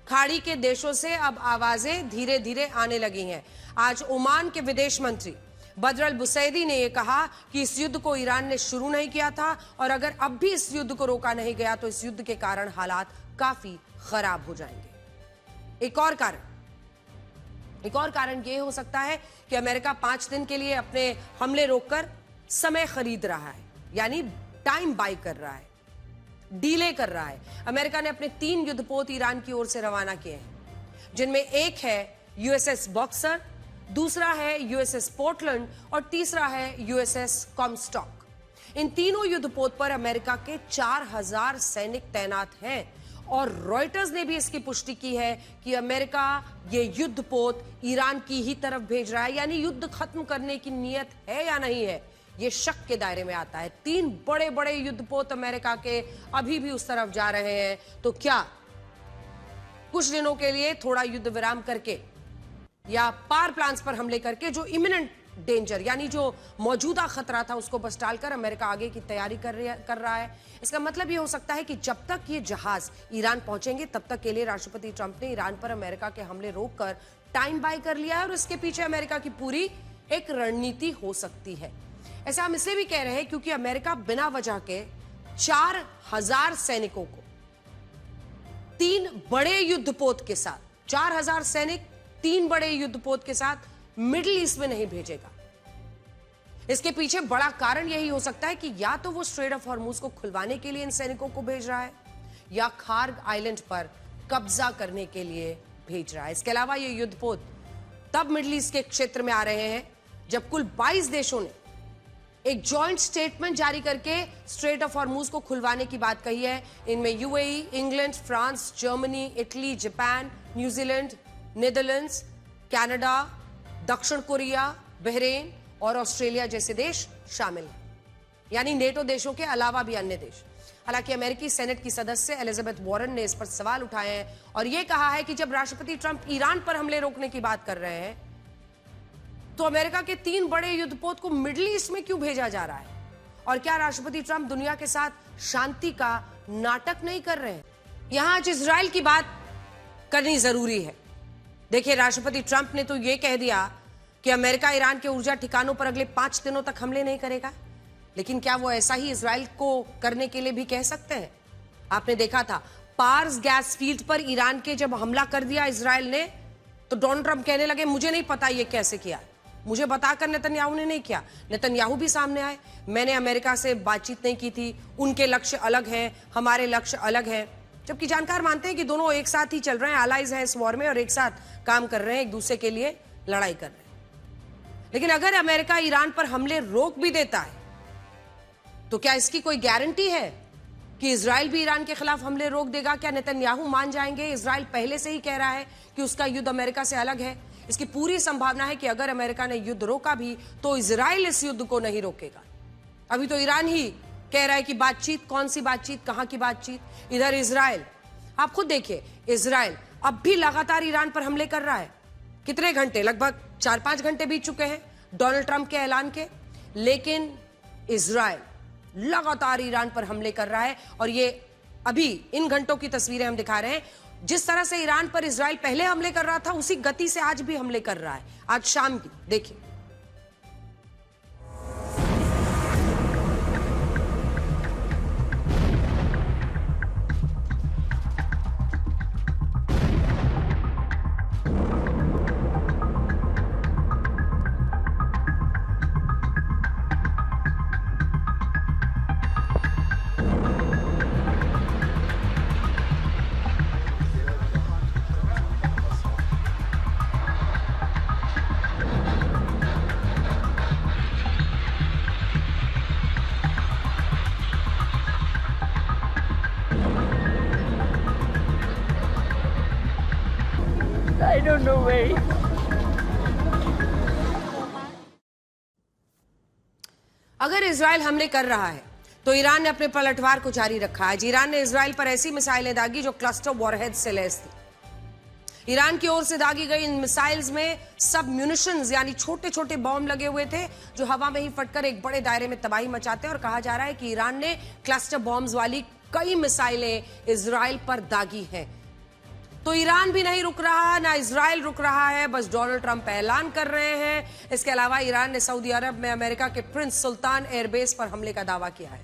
खाड़ी के देशों से अब आवाजें धीरे धीरे आने लगी हैं। आज ओमान के विदेश मंत्री बद्र अल बुसैदी ने यह कहा कि इस युद्ध को ईरान ने शुरू नहीं किया था, और अगर अब भी इस युद्ध को रोका नहीं गया तो इस युद्ध के कारण हालात काफी खराब हो जाएंगे। एक और कारण यह हो सकता है कि अमेरिका 5 दिन के लिए अपने हमले रोककर समय खरीद रहा है, यानी टाइम बाय कर रहा है, डीले कर रहा है। अमेरिका ने अपने 3 युद्धपोत ईरान की ओर से रवाना किए हैं, जिनमें एक है यूएसएस बॉक्सर, दूसरा है यूएसएस पोर्टलैंड और तीसरा है यूएसएस कॉमस्टॉक। इन तीनों युद्धपोत पर अमेरिका के 4000 सैनिक तैनात हैं, और रॉयटर्स ने भी इसकी पुष्टि की है कि अमेरिका ये युद्धपोत ईरान की ही तरफ भेज रहा है, यानी युद्ध खत्म करने की नीयत है या नहीं है, ये शक के दायरे में आता है। 3 बड़े बड़े युद्धपोत अमेरिका के अभी भी उस तरफ जा रहे हैं, तो क्या कुछ दिनों के लिए थोड़ा युद्ध विराम करके या पावर प्लांट्स पर हमले करके जो इमिनेंट डेंजर, यानी जो मौजूदा खतरा था, उसको बस टालकर अमेरिका आगे की तैयारी कर रहा है। इसका मतलब ये हो सकता है कि जब तक ये जहाज ईरान पहुंचेंगे तब तक के लिए राष्ट्रपति ट्रंप ने ईरान पर अमेरिका के हमले रोककर टाइम बाय कर लिया है, और इसके पीछे अमेरिका की पूरी एक रणनीति हो सकती है। ऐसा हम इसलिए भी कह रहे हैं क्योंकि अमेरिका बिना वजह के 4000 सैनिकों को 3 बड़े युद्धपोत के साथ, 4000 सैनिक 3 बड़े युद्धपोत के साथ मिडिल ईस्ट में नहीं भेजेगा। इसके पीछे बड़ा कारण यही हो सकता है कि या तो वो स्ट्रेट ऑफ हॉर्मुज को खुलवाने के लिए इन सैनिकों को भेज रहा है, या खार्ग आइलैंड पर कब्जा करने के लिए भेज रहा है। इसके अलावा ये युद्धपोत तब मिडिल ईस्ट के क्षेत्र में आ रहे हैं जब कुल 22 देशों ने एक जॉइंट स्टेटमेंट जारी करके स्ट्रेट ऑफ हॉर्मुज को खुलवाने की बात कही है। इनमें UAE, England, France, Germany, Italy, Japan, New Zealand, Netherlands, Canada, दक्षिण कोरिया, बहरीन और ऑस्ट्रेलिया जैसे देश शामिल हैं, यानी नेटो देशों के अलावा भी अन्य देश। हालांकि अमेरिकी सेनेट की सदस्य एलिजाबेथ वॉरेन ने इस पर सवाल उठाए हैं और यह कहा है कि जब राष्ट्रपति ट्रंप ईरान पर हमले रोकने की बात कर रहे हैं तो अमेरिका के 3 बड़े युद्धपोत को मिडिल ईस्ट में क्यों भेजा जा रहा है, और क्या राष्ट्रपति ट्रंप दुनिया के साथ शांति का नाटक नहीं कर रहे हैं। यहां आज इजराइल की बात करनी जरूरी है। देखिए, राष्ट्रपति ट्रंप ने तो यह कह दिया कि अमेरिका ईरान के ऊर्जा ठिकानों पर अगले 5 दिनों तक हमले नहीं करेगा, लेकिन क्या वो ऐसा ही इजराइल को करने के लिए भी कह सकते हैं। आपने देखा था पार्स गैस फील्ड पर ईरान के जब हमला कर दिया इजराइल ने, तो डोनाल्ड ट्रंप कहने लगे मुझे नहीं पता ये कैसे किया, मुझे बताकर नेतन्याहू ने नहीं किया। नेतन्याहू भी सामने आए, मैंने अमेरिका से बातचीत नहीं की थी, उनके लक्ष्य अलग हैं, हमारे लक्ष्य अलग हैं। जबकि जानकार मानते हैं कि दोनों एक साथ ही चल रहे हैं, अलाइज हैं इस वॉर में और एक साथ काम कर रहे हैं, एक दूसरे के लिए लड़ाई कर रहे हैं। लेकिन अगर अमेरिका ईरान पर हमले रोक भी देता है तो क्या इसकी कोई गारंटी है कि इजराइल भी ईरान के खिलाफ हमले रोक देगा? क्या नेतन्याहू मान जाएंगे? इजराइल पहले से ही कह रहा है कि उसका युद्ध अमेरिका से अलग है। इसकी पूरी संभावना है कि अगर अमेरिका ने युद्ध रोका भी तो इजराइल इस युद्ध को नहीं रोकेगा। अभी तो ईरान ही कह रहा है कि बातचीत, कौन सी बातचीत, कहां की बातचीत। इधर इजराइल, आप खुद देखिए, इजराइल अब भी लगातार ईरान पर हमले कर रहा है। कितने घंटे, लगभग 4-5 घंटे बीत चुके हैं डोनाल्ड ट्रंप के ऐलान के, लेकिन इजराइल लगातार ईरान पर हमले कर रहा है। और ये अभी इन घंटों की तस्वीरें हम दिखा रहे हैं। जिस तरह से ईरान पर इजराइल पहले हमले कर रहा था उसी गति से आज भी हमले कर रहा है। आज शाम की देखिए, I don't know where. अगर इजराइल हमले कर रहा है तो ईरान ने अपने पलटवार को जारी रखा। आज ईरान ने इजराइल पर ऐसी मिसाइलें दागी जो क्लस्टर वॉरहेड से लैस थी। ईरान की ओर से दागी गई इन मिसाइल्स में सब म्यूनिशंस यानी छोटे छोटे बॉम्ब लगे हुए थे जो हवा में ही फटकर एक बड़े दायरे में तबाही मचाते हैं। और कहा जा रहा है कि ईरान ने क्लस्टर बॉम्ब्स वाली कई मिसाइलें इजराइल पर दागी हैं। तो ईरान भी नहीं रुक रहा, ना इजराइल रुक रहा है, बस डोनाल्ड ट्रंप ऐलान कर रहे हैं। इसके अलावा ईरान ने सऊदी अरब में अमेरिका के प्रिंस सुल्तान एयरबेस पर हमले का दावा किया है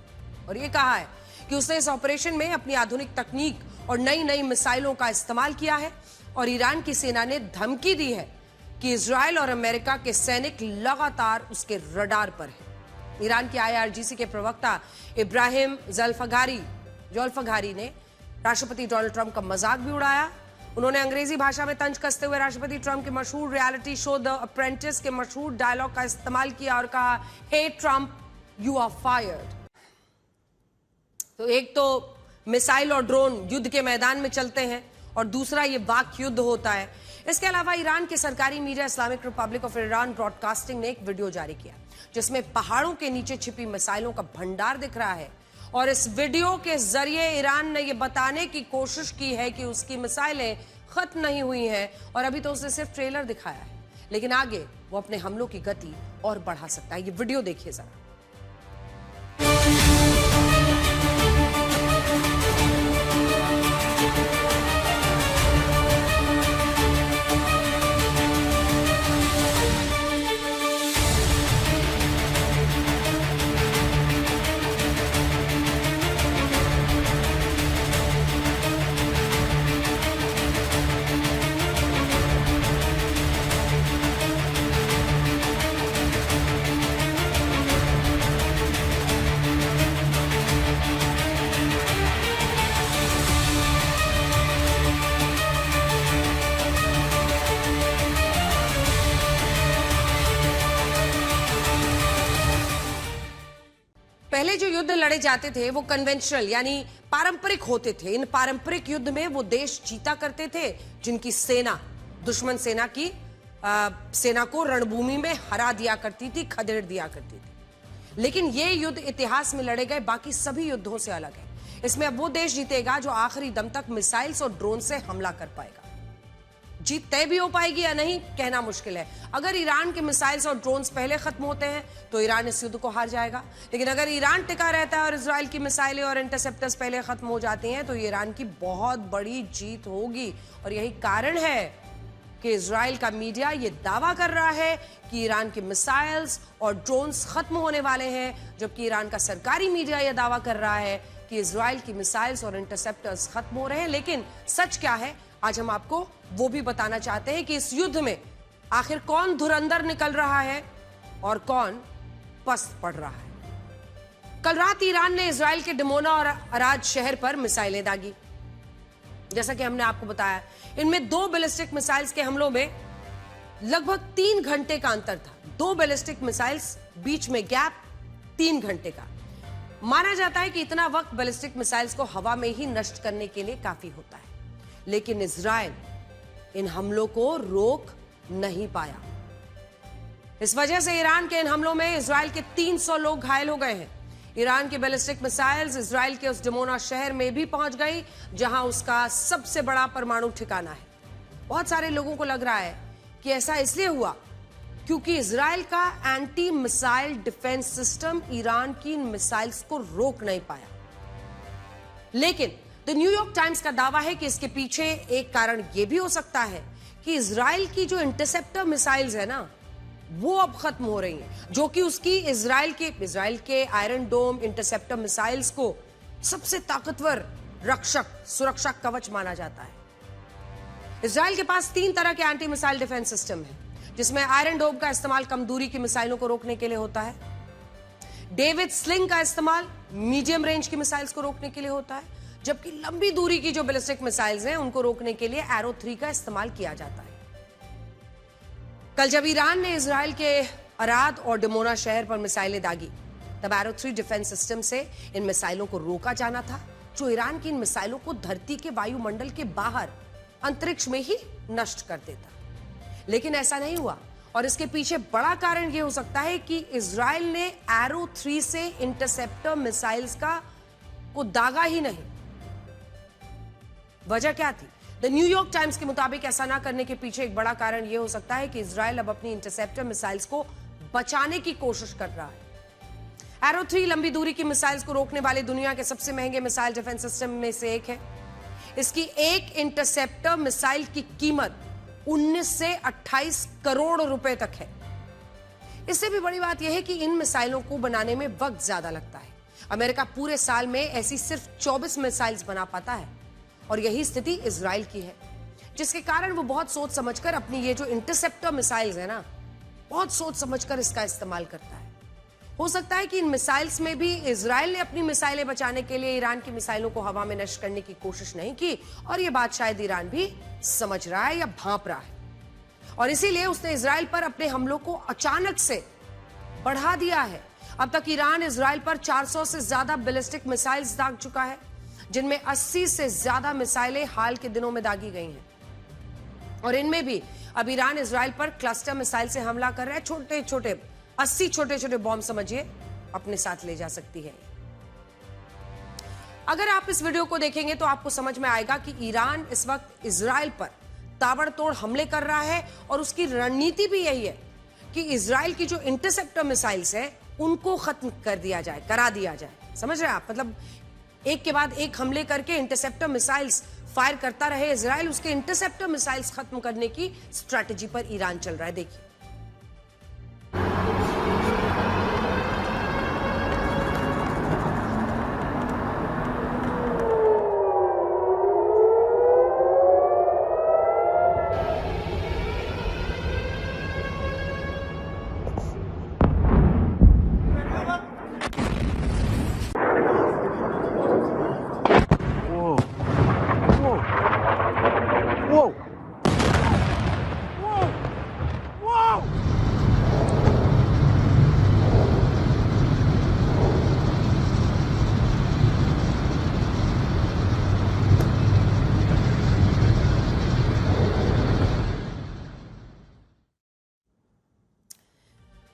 और यह कहा है कि उसने इस ऑपरेशन में अपनी आधुनिक तकनीक और नई नई मिसाइलों का इस्तेमाल किया है। और ईरान की सेना ने धमकी दी है कि इजराइल और अमेरिका के सैनिक लगातार उसके रडार पर हैं। ईरान की IRGC के प्रवक्ता इब्राहिम जोल्फगारी ने राष्ट्रपति डोनाल्ड ट्रंप का मजाक भी उड़ाया। उन्होंने अंग्रेजी भाषा में तंज कसते हुए राष्ट्रपति ट्रंप के मशहूर रियलिटी शो द अप्रेंटिस के मशहूर डायलॉग का इस्तेमाल किया और कहा, हे ट्रंप, यू आर फायर्ड। तो एक तो मिसाइल और ड्रोन युद्ध के मैदान में चलते हैं और दूसरा ये वाक युद्ध होता है। इसके अलावा ईरान के सरकारी media Islamic Republic of Iran broadcasting ने एक वीडियो जारी किया जिसमें पहाड़ों के नीचे छिपी मिसाइलों का भंडार दिख रहा है। और इस वीडियो के जरिए ईरान ने यह बताने की कोशिश की है कि उसकी मिसाइलें खत्म नहीं हुई हैं और अभी तो उसने सिर्फ ट्रेलर दिखाया है, लेकिन आगे वो अपने हमलों की गति और बढ़ा सकता है। ये वीडियो देखिए जरा। पहले जो युद्ध लड़े जाते थे वो कन्वेंशनल यानी पारंपरिक होते थे। इन पारंपरिक युद्ध में वो देश जीता करते थे जिनकी सेना दुश्मन सेना की सेना को रणभूमि में हरा दिया करती थी, खदेड़ दिया करती थी। लेकिन ये युद्ध इतिहास में लड़े गए बाकी सभी युद्धों से अलग है। इसमें अब वो देश जीतेगा जो आखिरी दम तक मिसाइल्स और ड्रोन से हमला कर पाएगा। जीत तय भी हो पाएगी या नहीं कहना मुश्किल है। अगर ईरान के मिसाइल्स और ड्रोन्स पहले खत्म होते हैं तो ईरान इस युद्ध को हार जाएगा, लेकिन अगर ईरान टिका रहता है और इजराइल की मिसाइलें और इंटरसेप्टर्स पहले खत्म हो जाती हैं तो ईरान की बहुत बड़ी जीत होगी। और यही कारण है कि इजराइल का मीडिया ये दावा कर रहा है कि ईरान के मिसाइल्स और ड्रोन्स खत्म होने वाले हैं, जबकि ईरान का सरकारी मीडिया यह दावा कर रहा है कि इजराइल की मिसाइल्स और इंटरसेप्टर्स खत्म हो रहे हैं। लेकिन सच क्या है आज हम आपको वो भी बताना चाहते हैं कि इस युद्ध में आखिर कौन धुरंधर निकल रहा है और कौन पस्त पड़ रहा है। कल रात ईरान ने इजराइल के डिमोना और अराज शहर पर मिसाइलें दागी। जैसा कि हमने आपको बताया, इनमें 2 बैलिस्टिक मिसाइल्स के हमलों में लगभग 3 घंटे का अंतर था। 2 बैलिस्टिक मिसाइल्स, बीच में गैप 3 घंटे का। माना जाता है कि इतना वक्त बैलिस्टिक मिसाइल्स को हवा में ही नष्ट करने के लिए काफी होता है, लेकिन इजराइल इन हमलों को रोक नहीं पाया। इस वजह से ईरान के इन हमलों में इजराइल के 300 लोग घायल हो गए हैं। ईरान की बैलिस्टिक मिसाइल्स इजराइल के उस डिमोना शहर में भी पहुंच गई जहां उसका सबसे बड़ा परमाणु ठिकाना है। बहुत सारे लोगों को लग रहा है कि ऐसा इसलिए हुआ क्योंकि इजराइल का anti missile defence system Iran की इन मिसाइल्स को रोक नहीं पाया। लेकिन द न्यूयॉर्क टाइम्स का दावा है कि इसके पीछे एक कारण यह भी हो सकता है कि इजराइल की जो इंटरसेप्टर मिसाइल्स है ना, वो अब खत्म हो रही हैं, जो कि उसकी इजराइल के आयरन डोम इंटरसेप्टर मिसाइल्स को सबसे ताकतवर सुरक्षा कवच माना जाता है। इजराइल के पास 3 तरह के एंटी मिसाइल डिफेंस सिस्टम है, जिसमें आयरन डोम का इस्तेमाल कम दूरी की मिसाइलों को रोकने के लिए होता है, डेविड स्लिंग का इस्तेमाल मीडियम रेंज की मिसाइल्स को रोकने के लिए होता है, जबकि लंबी दूरी की जो बैलिस्टिक मिसाइल्स हैं उनको रोकने के लिए एरो 3 का इस्तेमाल किया जाता है। कल जब ईरान ने इजराइल के अराद और डिमोना शहर पर मिसाइलें दागी, तब एरो 3 डिफेंस सिस्टम से इन मिसाइलों को रोका जाना था, जो ईरान की इन मिसाइलों को धरती के वायुमंडल के बाहर अंतरिक्ष में ही नष्ट कर देता। लेकिन ऐसा नहीं हुआ और इसके पीछे बड़ा कारण यह हो सकता है कि इजराइल ने एरो 3 से इंटरसेप्टर मिसाइल्स को दागा ही नहीं। वजह क्या थी? द न्यूयॉर्क टाइम्स के मुताबिक ऐसा ना करने के पीछे एक बड़ा कारण यह हो सकता है कि इजराइल अब अपनी इंटरसेप्टर मिसाइल्स को बचाने की कोशिश कर रहा है। एरो 3 लंबी दूरी की मिसाइल्स को रोकने वाले दुनिया के सबसे महंगे मिसाइल डिफेंस सिस्टम में से एक है। इसकी एक इंटरसेप्टर मिसाइल की कीमत 19 से 28 करोड़ रुपए तक है। इससे भी बड़ी बात यह है कि इन मिसाइलों को बनाने में वक्त ज्यादा लगता है। अमेरिका पूरे साल में ऐसी सिर्फ 24 मिसाइल्स बना पाता है और यही स्थिति इजराइल की है, जिसके कारण वो बहुत सोच समझकर अपनी ये जो इंटरसेप्टर मिसाइल्स है ना, बहुत सोच समझकर इसका इस्तेमाल करता है। हो सकता है कि इन मिसाइल्स में भी इजराइल ने अपनी मिसाइलें बचाने के लिए ईरान की मिसाइलों को हवा में नष्ट करने की कोशिश नहीं की और ये बात शायद ईरान भी समझ रहा है या भांप रहा है, और इसीलिए उसने इजराइल पर अपने हमलों को अचानक से बढ़ा दिया है। अब तक ईरान इजराइल पर 400 से ज्यादा बैलिस्टिक मिसाइल्स दाग चुका है, जिनमें 80 से ज्यादा मिसाइलें हाल के दिनों में दागी गई हैं। और इनमें भी अब ईरान इजराइल पर क्लस्टर मिसाइल से हमला कर रहा है। छोटे छोटे 80 छोटे छोटे बॉम्ब समझिए अपने साथ ले जा सकती है। अगर आप इस वीडियो को देखेंगे तो आपको समझ में आएगा कि ईरान इस वक्त इजराइल पर ताबड़तोड़ हमले कर रहा है और उसकी रणनीति भी यही है कि इजराइल की जो इंटरसेप्टर मिसाइल्स है उनको खत्म करा दिया जाए। समझ रहे हैं आप? मतलब एक के बाद एक हमले करके इंटरसेप्टर मिसाइल्स फायर करता रहे इजराइल, उसके इंटरसेप्टर मिसाइल्स खत्म करने की स्ट्रैटेजी पर ईरान चल रहा है। देखिए,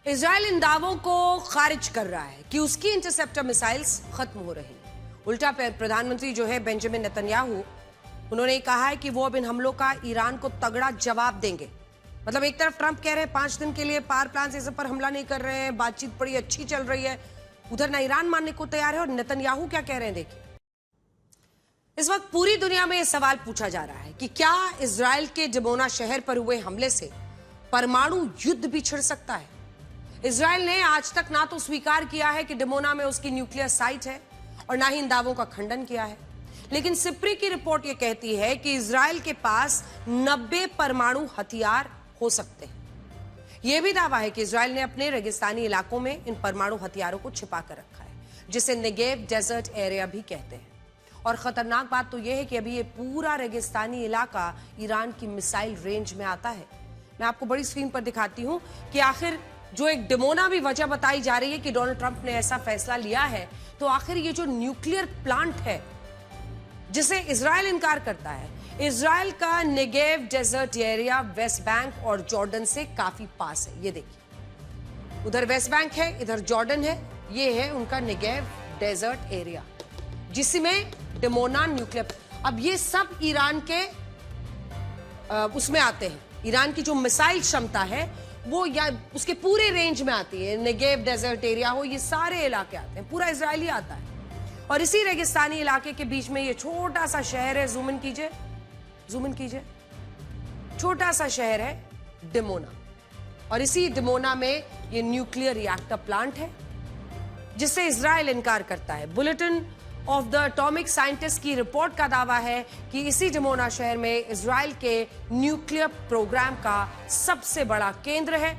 इजराइल इन दावों को खारिज कर रहा है कि उसकी इंटरसेप्टर मिसाइल्स खत्म हो रही हैं। उल्टा प्रधानमंत्री जो है बेंजामिन नेतन्याहू, उन्होंने कहा है कि वो अब इन हमलों का ईरान को तगड़ा जवाब देंगे। मतलब एक तरफ ट्रंप कह रहे हैं 5 दिन के लिए पावर प्लांट इस पर हमला नहीं कर रहे हैं, बातचीत बड़ी अच्छी चल रही है, उधर ना ईरान मानने को तैयार है। और नेतन्याहू क्या कह रहे हैं देखिए। इस वक्त पूरी दुनिया में यह सवाल पूछा जा रहा है कि क्या इजराइल के डिमोना शहर पर हुए हमले से परमाणु युद्ध भी छिड़ सकता है। इजराइल ने आज तक ना तो स्वीकार किया है कि डिमोना में उसकी न्यूक्लियर साइट है और ना ही इन दावों का खंडन किया है, लेकिन सिप्री की रिपोर्ट यह कहती है कि इजराइल के पास 90 परमाणु हथियार हो सकते हैं। यह भी दावा है कि इजराइल ने अपने रेगिस्तानी इलाकों में इन परमाणु हथियारों को छिपा कर रखा है, जिसे नेगेव डेजर्ट एरिया भी कहते हैं। और खतरनाक बात तो यह है कि अभी ये पूरा रेगिस्तानी इलाका ईरान की मिसाइल रेंज में आता है। मैं आपको बड़ी स्क्रीन पर दिखाती हूं कि आखिर जो एक डिमोना भी वजह बताई जा रही है कि डोनाल्ड ट्रंप ने ऐसा फैसला लिया है, तो आखिर ये जो न्यूक्लियर प्लांट है जिसे इजराइल इनकार करता है, इजराइल का Negev desert area West Bank और जॉर्डन से काफी पास है। ये देखिए, उधर वेस्ट बैंक है, इधर जॉर्डन है, ये है उनका नेगेव डेजर्ट एरिया जिसमें डिमोना न्यूक्लियर। अब ये सब ईरान के उसमें आते हैं। ईरान की जो मिसाइल क्षमता है वो या उसके पूरे रेंज में आती है। नेगेव डेजर्ट एरिया हो, ये सारे इलाके आते हैं, पूरा इजराइली आता है। और इसी रेगिस्तानी इलाके के बीच में ये छोटा सा शहर है, जूम इन कीजिए, छोटा सा शहर है डिमोना। और इसी डिमोना में ये न्यूक्लियर रिएक्टर प्लांट है जिससे इजराइल इनकार करता है। Bulletin of the atomic scientist की रिपोर्ट का दावा है कि इसी डिमोना शहर में इजराइल के न्यूक्लियर प्रोग्राम का सबसे बड़ा केंद्र है।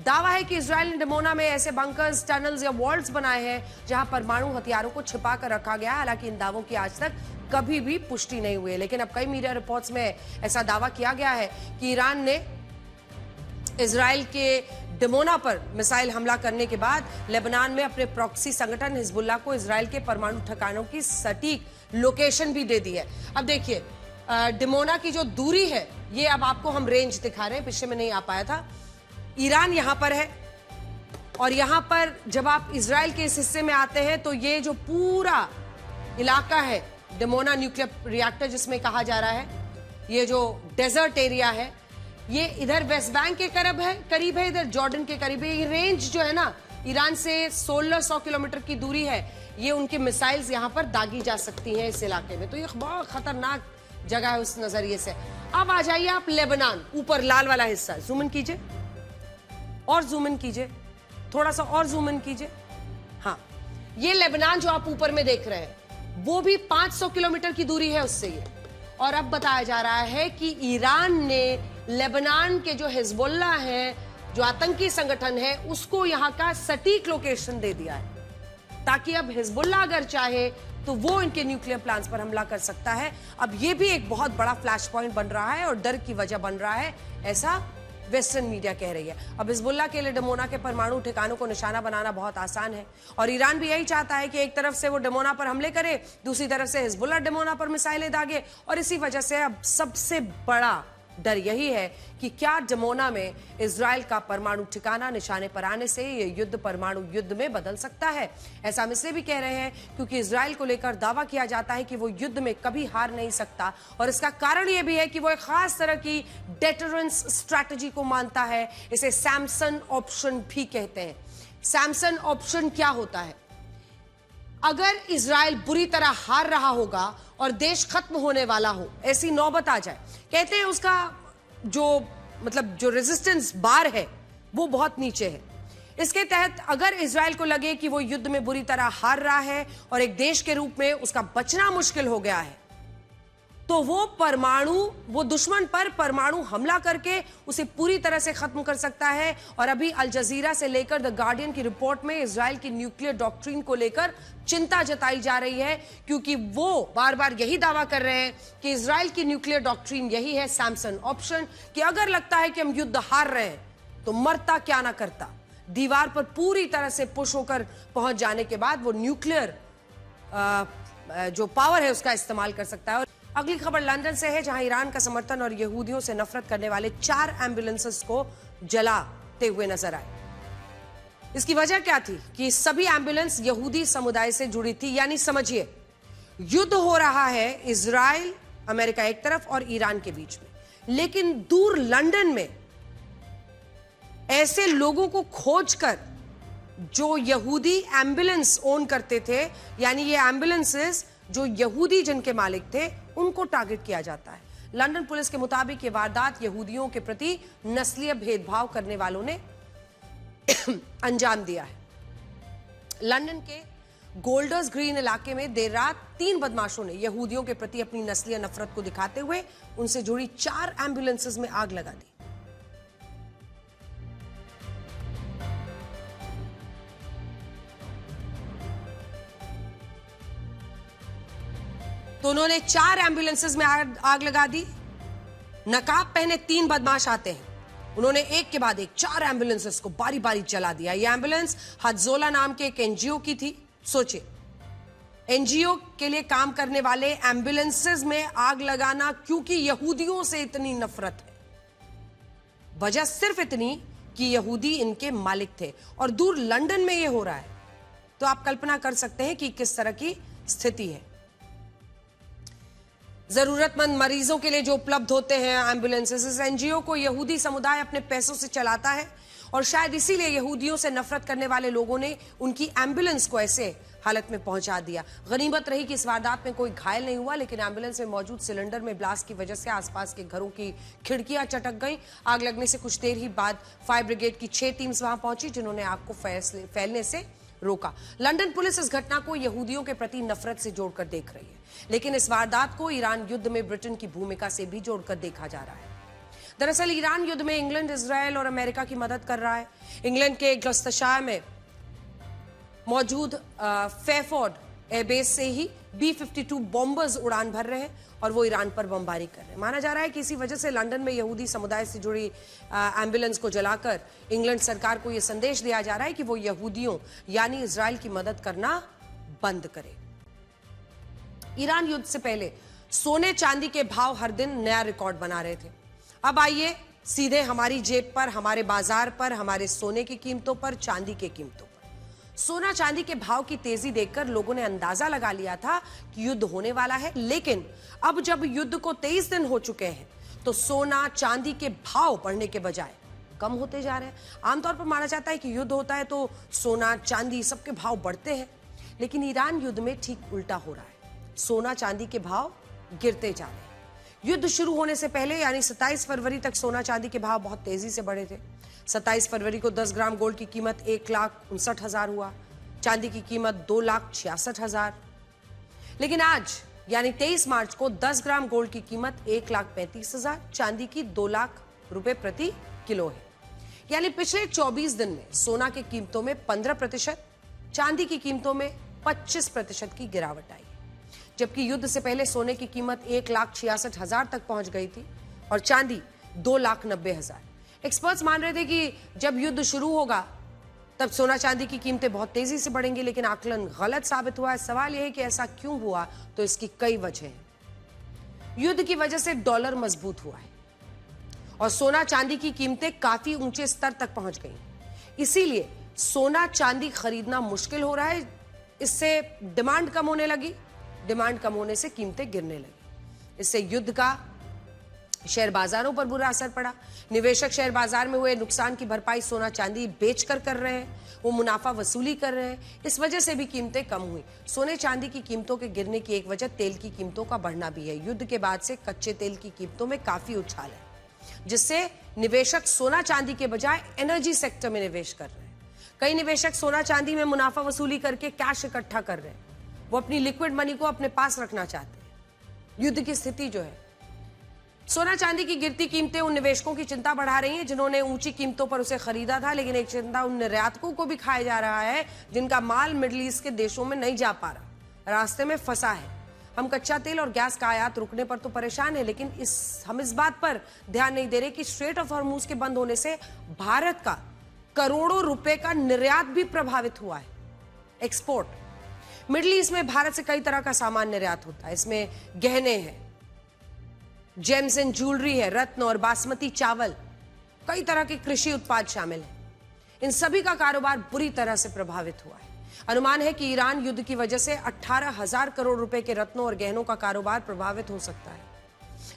दावा है कि इजराइल ने डिमोना में ऐसे बंकर्स, टनल्स या वॉल्स बनाए हैं जहां परमाणु हथियारों को छिपा कर रखा गया। हालांकि इन दावों की आज तक कभी भी पुष्टि नहीं हुई है, लेकिन अब कई मीडिया रिपोर्ट्स में ऐसा दावा किया गया है कि ईरान ने इजराइल के डिमोना पर मिसाइल हमला करने के बाद लेबनान में अपने प्रॉक्सी संगठन हिजबुल्लाह को इजराइल के परमाणु ठिकानों की सटीक लोकेशन भी दे दी है। अब देखिए, डिमोना की जो दूरी है, ये अब आपको हम रेंज दिखा रहे हैं, पीछे में नहीं आ पाया था। ईरान यहां पर है और यहां पर जब आप इजराइल के इस हिस्से में आते हैं तो ये जो पूरा इलाका है डिमोना न्यूक्लियर रिएक्टर जिसमें कहा जा रहा है, ये जो डेजर्ट एरिया है, ये इधर वेस्ट बैंक के करीब है, इधर जॉर्डन के करीब है। ये रेंज जो है ना ईरान से 1600 किलोमीटर की दूरी है। ये उनके मिसाइल्स यहां पर दागी जा सकती हैं इस इलाके में, तो ये बहुत खतरनाक जगह है उस नजरिए से। अब आ जाइए आप लेबनान, ऊपर लाल वाला हिस्सा, जूम इन कीजिए और जूम इन कीजिए, थोड़ा सा और जूम इन कीजिए। हाँ, ये लेबनान जो आप ऊपर में देख रहे हैं वो भी 500 किलोमीटर की दूरी है उससे ये। और अब बताया जा रहा है कि ईरान ने लेबनान के जो हिजबुल्ला है, जो आतंकी संगठन है, उसको यहां का सटीक लोकेशन दे दिया है ताकि अब हिजबुल्ला अगर चाहे तो वो इनके न्यूक्लियर प्लांट्स पर हमला कर सकता है। अब ये भी एक बहुत बड़ा फ्लैश पॉइंट बन रहा है और डर की वजह बन रहा है, ऐसा वेस्टर्न मीडिया कह रही है। अब हिजबुल्ला के लिए डिमोना के परमाणु ठिकानों को निशाना बनाना बहुत आसान है और ईरान भी यही चाहता है कि एक तरफ से वो डिमोना पर हमले करे, दूसरी तरफ से हिजबुल्ला डिमोना पर मिसाइलें दागे। और इसी वजह से अब सबसे बड़ा डर यही है कि क्या डिमोना में इजराइल का परमाणु ठिकाना निशाने पर आने से यह युद्ध परमाणु युद्ध में बदल सकता है। ऐसा हम इसलिए भी कह रहे हैं क्योंकि इजराइल को लेकर दावा किया जाता है कि वो युद्ध में कभी हार नहीं सकता और इसका कारण यह भी है कि वो एक खास तरह की डेटरेंस स्ट्रैटेजी को मानता है। इसे सैमसन ऑप्शन भी कहते हैं। सैमसन ऑप्शन क्या होता है? अगर इजराइल बुरी तरह हार रहा होगा और देश खत्म होने वाला हो, ऐसी नौबत आ जाए, कहते हैं उसका जो रेजिस्टेंस बार है वो बहुत नीचे है। इसके तहत अगर इजराइल को लगे कि वो युद्ध में बुरी तरह हार रहा है और एक देश के रूप में उसका बचना मुश्किल हो गया है, तो वो दुश्मन पर परमाणु हमला करके उसे पूरी तरह से खत्म कर सकता है। और अभी अल जजीरा से लेकर द गार्डियन की रिपोर्ट में इजराइल की न्यूक्लियर डॉक्ट्रिन को लेकर चिंता जताई जा रही है क्योंकि वो बार बार यही दावा कर रहे हैं कि इजराइल की न्यूक्लियर डॉक्ट्रिन यही है सैमसन ऑप्शन, कि अगर लगता है कि हम युद्ध हार रहे हैं तो मरता क्या ना करता, दीवार पर पूरी तरह से पुश होकर पहुंच जाने के बाद वो न्यूक्लियर जो पावर है उसका इस्तेमाल कर सकता है। अगली खबर लंदन से है जहां ईरान का समर्थन और यहूदियों से नफरत करने वाले 4 एम्बुलेंसेस को जलाते हुए नजर आए। इसकी वजह क्या थी कि सभी एम्बुलेंस यहूदी समुदाय से जुड़ी थी। यानी समझिए, युद्ध हो रहा है इजराइल अमेरिका एक तरफ और ईरान के बीच में, लेकिन दूर लंदन में ऐसे लोगों को खोजकर जो यहूदी एम्बुलेंस ओन करते थे, यानी ये एम्बुलेंसेस जो यहूदी जिनके मालिक थे उनको टारगेट किया जाता है। लंदन पुलिस के मुताबिक ये वारदात यहूदियों के प्रति नस्लीय भेदभाव करने वालों ने अंजाम दिया है। लंदन के गोल्डर्स ग्रीन इलाके में देर रात 3 बदमाशों ने यहूदियों के प्रति अपनी नस्लीय नफरत को दिखाते हुए उनसे जुड़ी 4 एम्बुलेंसेस में आग लगा दी। तो उन्होंने 4 एम्बुलेंसेस में आग लगा दी। नकाब पहने 3 बदमाश आते हैं, उन्होंने एक के बाद एक 4 एम्बुलेंसेस को बारी बारी जला दिया। यह एम्बुलेंस हजोला नाम के एक एनजीओ की थी। सोचिए, एनजीओ के लिए काम करने वाले एम्बुलेंसेस में आग लगाना क्योंकि यहूदियों से इतनी नफरत है। वजह सिर्फ इतनी कि यहूदी इनके मालिक थे और दूर लंदन में यह हो रहा है। तो आप कल्पना कर सकते हैं कि किस तरह की स्थिति है। जरूरतमंद मरीजों के लिए जो उपलब्ध होते हैं एम्बुलेंसेस, इस एनजीओ को यहूदी समुदाय अपने पैसों से चलाता है और शायद इसीलिए यहूदियों से नफरत करने वाले लोगों ने उनकी एम्बुलेंस को ऐसे हालत में पहुंचा दिया। गनीमत रही कि इस वारदात में कोई घायल नहीं हुआ, लेकिन एम्बुलेंस में मौजूद सिलेंडर में ब्लास्ट की वजह से आसपास के घरों की खिड़कियां चटक गईं। आग लगने से कुछ देर ही बाद फायर ब्रिगेड की 6 टीम्स वहां पहुंची जिन्होंने आग को फैलने से रोका। लंदन पुलिस इस घटना को यहूदियों के प्रति नफरत से जोड़कर देख रही है, लेकिन इस वारदात को ईरान युद्ध में ब्रिटेन की भूमिका से भी जोड़कर देखा जा रहा है। दरअसल ईरान युद्ध में इंग्लैंड, इजराइल और अमेरिका की मदद कर रहा है। इंग्लैंड के ग्लस्टरशायर में मौजूद फेयरफोर्ड एयरबेस से ही B-52 बॉम्बर्स उड़ान भर रहे हैं और वो ईरान पर बमबारी कर रहे हैं। माना जा रहा है कि इसी वजह से लंदन में यहूदी समुदाय से जुड़ी एम्बुलेंस को जलाकर इंग्लैंड सरकार को यह संदेश दिया जा रहा है कि वो यहूदियों यानी इजराइल की मदद करना बंद करे। ईरान युद्ध से पहले सोने चांदी के भाव हर दिन नया रिकॉर्ड बना रहे थे। अब आइए सीधे हमारी जेब पर, हमारे बाजार पर, हमारे सोने की कीमतों पर, चांदी की कीमतों पर। सोना चांदी के भाव की तेजी देखकर लोगों ने अंदाजा लगा लिया था कि युद्ध होने वाला है, लेकिन अब जब युद्ध को 23 दिन हो चुके हैं तो सोना चांदी के भाव बढ़ने के बजाय कम होते जा रहे हैं। आमतौर पर माना जाता है कि युद्ध होता है तो सोना चांदी सबके भाव बढ़ते हैं, लेकिन ईरान युद्ध में ठीक उल्टा हो रहा है। सोना चांदी के भाव गिरते जा रहे हैं। युद्ध शुरू होने से पहले यानी 27 फरवरी तक सोना चांदी के भाव बहुत तेजी से बढ़े थे। 27 फरवरी को 10 ग्राम गोल्ड की कीमत 1,59,000 हुआ, चांदी की कीमत 2,66,000। लेकिन आज यानी 23 मार्च को 10 ग्राम गोल्ड की कीमत 1,35,000, चांदी की 2 लाख रुपए प्रति किलो है। यानी पिछले 24 दिन में सोना की कीमतों में 15%, चांदी की कीमतों में 25% की गिरावट आई, जबकि युद्ध से पहले सोने की कीमत 1,66,000 तक पहुंच गई थी और चांदी 2,90,000। एक्सपर्ट्स मान रहे थे कि जब युद्ध शुरू होगा तब सोना चांदी की कीमतें बहुत तेजी से बढ़ेंगी, लेकिन आकलन गलत साबित हुआ है। सवाल यह है कि ऐसा क्यों हुआ, तो इसकी कई वजह हैं। युद्ध की वजह से डॉलर मजबूत हुआ है और सोना चांदी की कीमतें काफी ऊंचे स्तर तक पहुंच गई, इसीलिए सोना चांदी खरीदना मुश्किल हो रहा है। इससे डिमांड कम होने लगी, डिमांड कम होने से कीमतें गिरने लगी। इससे युद्ध का शेयर बाजारों पर बुरा असर पड़ा। निवेशक शेयर बाजार में हुए नुकसान की भरपाई सोना चांदी बेचकर कर रहे हैं, वो मुनाफा वसूली कर रहे हैं। इस वजह से भी कीमतें कम हुई। सोने चांदी की कीमतों के गिरने की एक वजह तेल की कीमतों का बढ़ना भी है। युद्ध के बाद से कच्चे तेल की कीमतों में काफी उछाल है, जिससे निवेशक सोना चांदी के बजाय एनर्जी सेक्टर में निवेश कर रहे हैं। कई निवेशक सोना चांदी में मुनाफा वसूली करके कैश इकट्ठा कर रहे हैं। वो अपनी लिक्विड मनी को अपने पास रखना चाहते हैं। युद्ध की स्थिति जो है, सोना चांदी की गिरती कीमतें उन निवेशकों की चिंता बढ़ा रही हैं जिन्होंने ऊंची कीमतों पर उसे खरीदा था, लेकिन एक चिंता उन निर्यातकों को भी खाया जा रहा है जिनका माल मिडिल ईस्ट के देशों में नहीं जा पा रहा, रास्ते में फंसा है। हम कच्चा तेल और गैस का आयात रुकने पर तो परेशान है, लेकिन हम इस बात पर ध्यान नहीं दे रहे कि स्ट्रेट ऑफ हॉर्मूज के बंद होने से भारत का करोड़ों रुपए का निर्यात भी प्रभावित हुआ है। एक्सपोर्ट मिडिल ईस्ट में भारत से कई तरह का सामान निर्यात होता है। इसमें गहने हैं, जेम्स एंड ज्वेलरी है, रत्न और बासमती चावल, कई तरह के कृषि उत्पाद शामिल हैं। इन सभी का कारोबार बुरी तरह से प्रभावित हुआ है। अनुमान है कि ईरान युद्ध की वजह से 18,000 करोड़ रुपए के रत्नों और गहनों का कारोबार प्रभावित हो सकता है।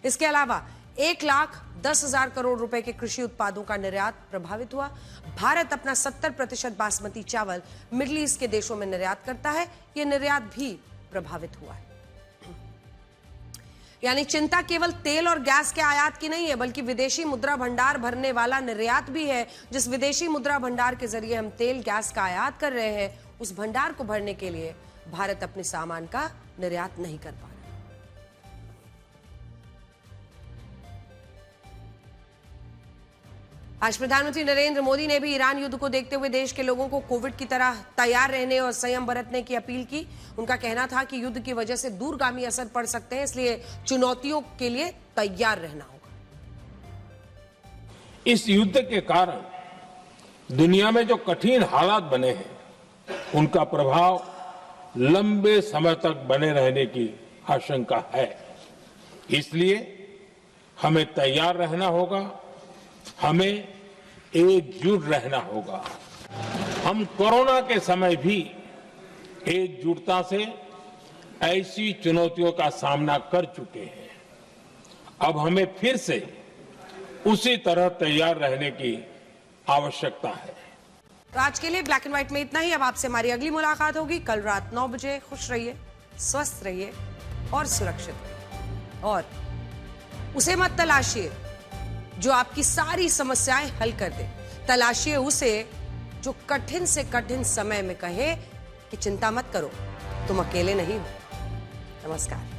इसके अलावा 1,10,000 करोड़ रुपए के कृषि उत्पादों का निर्यात प्रभावित हुआ। भारत अपना 70% बासमती चावल मिडिल ईस्ट के देशों में निर्यात करता है, यह निर्यात भी प्रभावित हुआ है। यानी चिंता केवल तेल और गैस के आयात की नहीं है, बल्कि विदेशी मुद्रा भंडार भरने वाला निर्यात भी है। जिस विदेशी मुद्रा भंडार के जरिए हम तेल गैस का आयात कर रहे हैं, उस भंडार को भरने के लिए भारत अपने सामान का निर्यात नहीं कर पा रहा। आज प्रधानमंत्री नरेंद्र मोदी ने भी ईरान युद्ध को देखते हुए देश के लोगों को कोविड की तरह तैयार रहने और संयम बरतने की अपील की। उनका कहना था कि युद्ध की वजह से दूरगामी असर पड़ सकते हैं, इसलिए चुनौतियों के लिए तैयार रहना होगा। इस युद्ध के कारण दुनिया में जो कठिन हालात बने हैं, उनका प्रभाव लंबे समय तक बने रहने की आशंका है। इसलिए हमें तैयार रहना होगा, हमें एकजुट रहना होगा। हम कोरोना के समय भी एकजुटता से ऐसी चुनौतियों का सामना कर चुके हैं। अब हमें फिर से उसी तरह तैयार रहने की आवश्यकता है। तो आज के लिए ब्लैक एंड व्हाइट में इतना ही। अब आपसे हमारी अगली मुलाकात होगी कल रात 9 बजे। खुश रहिए, स्वस्थ रहिए और सुरक्षित रहिए, और उसे मत तलाशिए जो आपकी सारी समस्याएं हल कर दे। तलाशिए उसे जो कठिन से कठिन समय में कहे कि चिंता मत करो, तुम अकेले नहीं हो। नमस्कार।